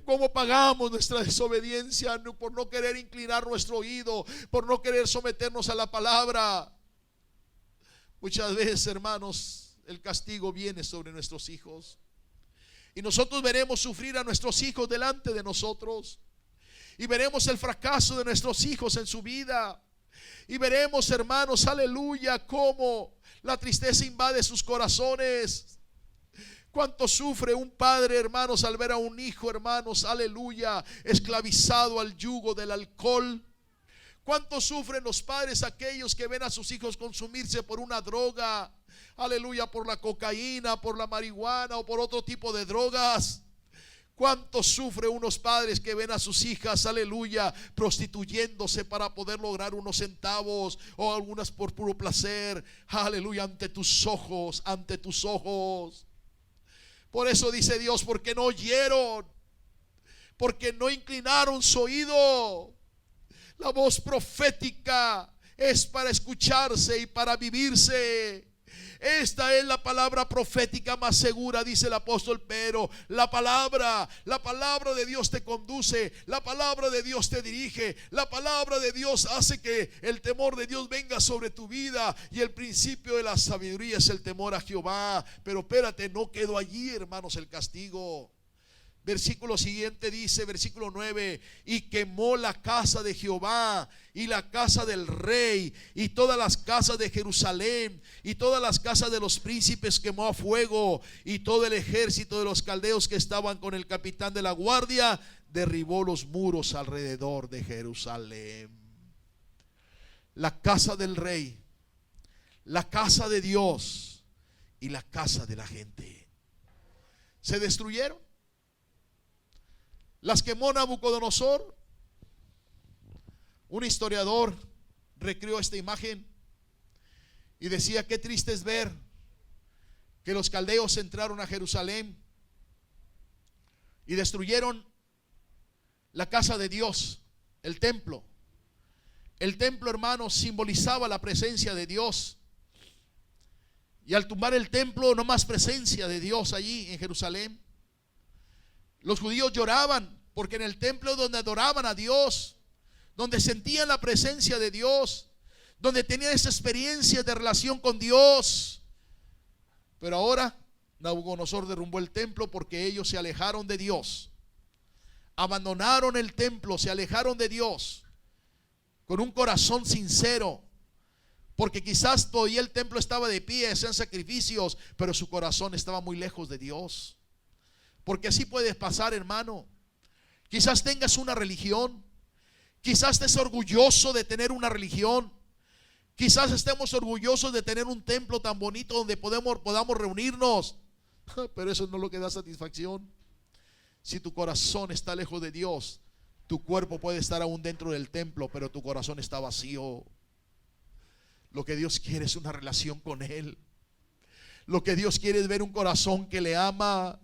Speaker 1: ¿Cómo pagamos nuestra desobediencia por no querer inclinar nuestro oído, por no querer someternos a la palabra? Muchas veces, hermanos, el castigo viene sobre nuestros hijos y nosotros veremos sufrir a nuestros hijos delante de nosotros, y veremos el fracaso de nuestros hijos en su vida, y veremos, hermanos, aleluya, cómo la tristeza invade sus corazones. Cuánto sufre un padre, hermanos, al ver a un hijo, hermanos, aleluya, esclavizado al yugo del alcohol. Cuánto sufren los padres aquellos que ven a sus hijos consumirse por una droga, aleluya, por la cocaína, por la marihuana o por otro tipo de drogas. Cuánto sufre unos padres que ven a sus hijas, aleluya, prostituyéndose para poder lograr unos centavos o algunas por puro placer, aleluya, ante tus ojos, ante tus ojos. Por eso dice Dios, porque no oyeron, porque no inclinaron su oído. La voz profética es para escucharse y para vivirse. Esta es la palabra profética más segura, dice el apóstol Pedro. La palabra de Dios te conduce, la palabra de Dios te dirige, la palabra de Dios hace que el temor de Dios venga sobre tu vida. Y el principio de la sabiduría es el temor a Jehová. Pero espérate, no quedó allí, hermanos, el castigo. Versículo siguiente dice, versículo 9: y quemó la casa de Jehová y la casa del rey y todas las casas de Jerusalén y todas las casas de los príncipes quemó a fuego, y todo el ejército de los caldeos que estaban con el capitán de la guardia derribó los muros alrededor de Jerusalén. La casa del rey, la casa de Dios y la casa de la gente se destruyeron. Las quemó Nabucodonosor. Un historiador recreó esta imagen y decía: qué triste es ver que los caldeos entraron a Jerusalén y destruyeron la casa de Dios, el templo. El templo, hermanos, simbolizaba la presencia de Dios, y al tumbar el templo no más presencia de Dios allí en Jerusalén. Los judíos lloraban porque en el templo donde adoraban a Dios, donde sentían la presencia de Dios, donde tenían esa experiencia de relación con Dios. Pero ahora Nabucodonosor derrumbó el templo porque ellos se alejaron de Dios, abandonaron el templo, se alejaron de Dios con un corazón sincero, porque quizás todavía el templo estaba de pie, hacían sacrificios, pero su corazón estaba muy lejos de Dios. Porque así puede pasar, hermano. Quizás tengas una religión, quizás estés orgulloso de tener una religión, quizás estemos orgullosos de tener un templo tan bonito donde podamos reunirnos, pero eso no es lo que da satisfacción. Si tu corazón está lejos de Dios, tu cuerpo puede estar aún dentro del templo, pero tu corazón está vacío. Lo que Dios quiere es una relación con Él. Lo que Dios quiere es ver un corazón que le ama,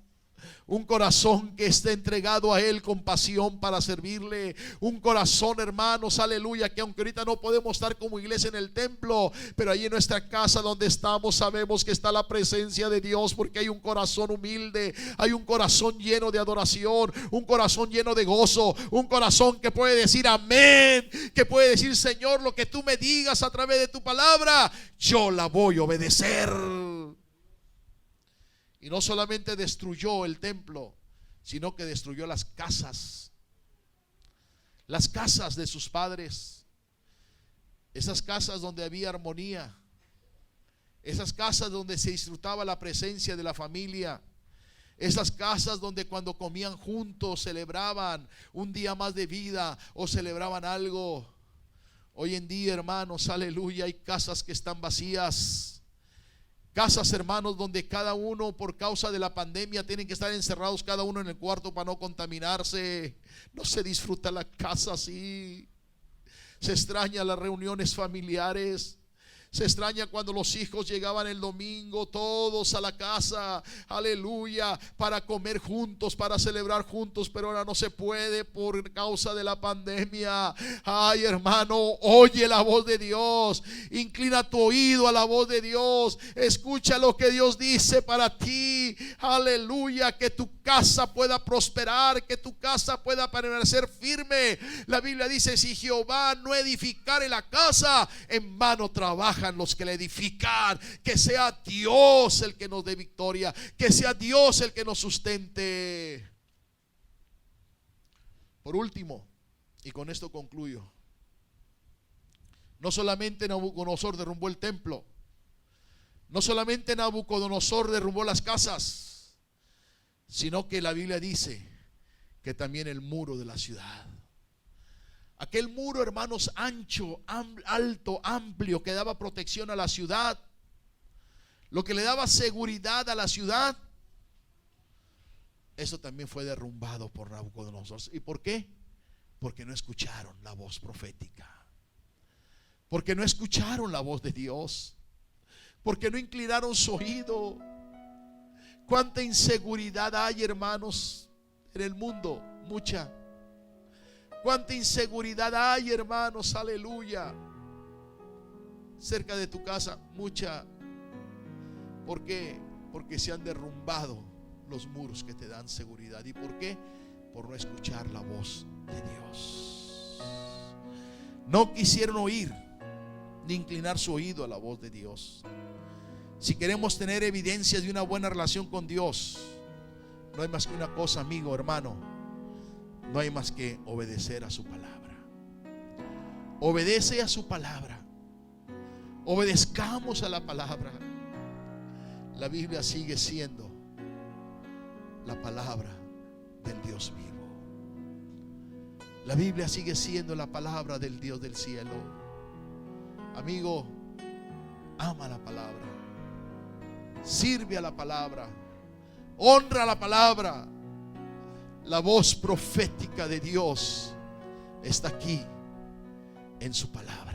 Speaker 1: un corazón que esté entregado a Él con pasión para servirle. Un corazón, hermanos, aleluya, que aunque ahorita no podemos estar como iglesia en el templo, pero ahí en nuestra casa donde estamos sabemos que está la presencia de Dios, porque hay un corazón humilde, hay un corazón lleno de adoración, un corazón lleno de gozo, un corazón que puede decir amén, que puede decir: Señor, lo que tú me digas a través de tu palabra, yo la voy a obedecer. Y no solamente destruyó el templo, sino que destruyó las casas de sus padres. Esas casas donde había armonía, esas casas donde se disfrutaba la presencia de la familia, esas casas donde cuando comían juntos celebraban un día más de vida o celebraban algo. Hoy en día, hermanos, aleluya, hay casas que están vacías. Casas, hermanos, donde cada uno por causa de la pandemia tienen que estar encerrados cada uno en el cuarto para no contaminarse. No se disfruta la casa así. Se extraña las reuniones familiares. Se extraña cuando los hijos llegaban el domingo todos a la casa, aleluya, para comer juntos, para celebrar juntos, pero ahora no se puede por causa de la pandemia. Ay, hermano, oye la voz de Dios, inclina tu oído a la voz de Dios, escucha lo que Dios dice para ti, aleluya, que tu casa pueda prosperar, que tu casa pueda permanecer firme. La Biblia dice: si Jehová no edificare la casa, en vano trabajan los que la edifican. Que sea Dios el que nos dé victoria, que sea Dios el que nos sustente. Por último, y con esto concluyo, no solamente Nabucodonosor derrumbó el templo, no solamente Nabucodonosor derrumbó las casas, sino que la Biblia dice que también el muro de la ciudad. Aquel muro, hermanos, ancho, alto, amplio, que daba protección a la ciudad, lo que le daba seguridad a la ciudad, eso también fue derrumbado por Nabucodonosor. ¿Y por qué? Porque no escucharon la voz profética, porque no escucharon la voz de Dios, porque no inclinaron su oído. Cuánta inseguridad hay, hermanos, en el mundo, mucha. Cuánta inseguridad hay, hermanos, aleluya, cerca de tu casa, mucha. ¿Por qué? Porque se han derrumbado los muros que te dan seguridad. ¿Y por qué? Por no escuchar la voz de Dios. No quisieron oír ni inclinar su oído a la voz de Dios. Si queremos tener evidencias de una buena relación con Dios, no hay más que una cosa, amigo, hermano. No hay más que obedecer a su palabra. Obedece a su palabra. Obedezcamos a la palabra. La Biblia sigue siendo la palabra del Dios vivo. La Biblia sigue siendo la palabra del Dios del cielo. Amigo, ama la palabra, sirve a la palabra, honra la palabra. La voz profética de Dios está aquí en su palabra.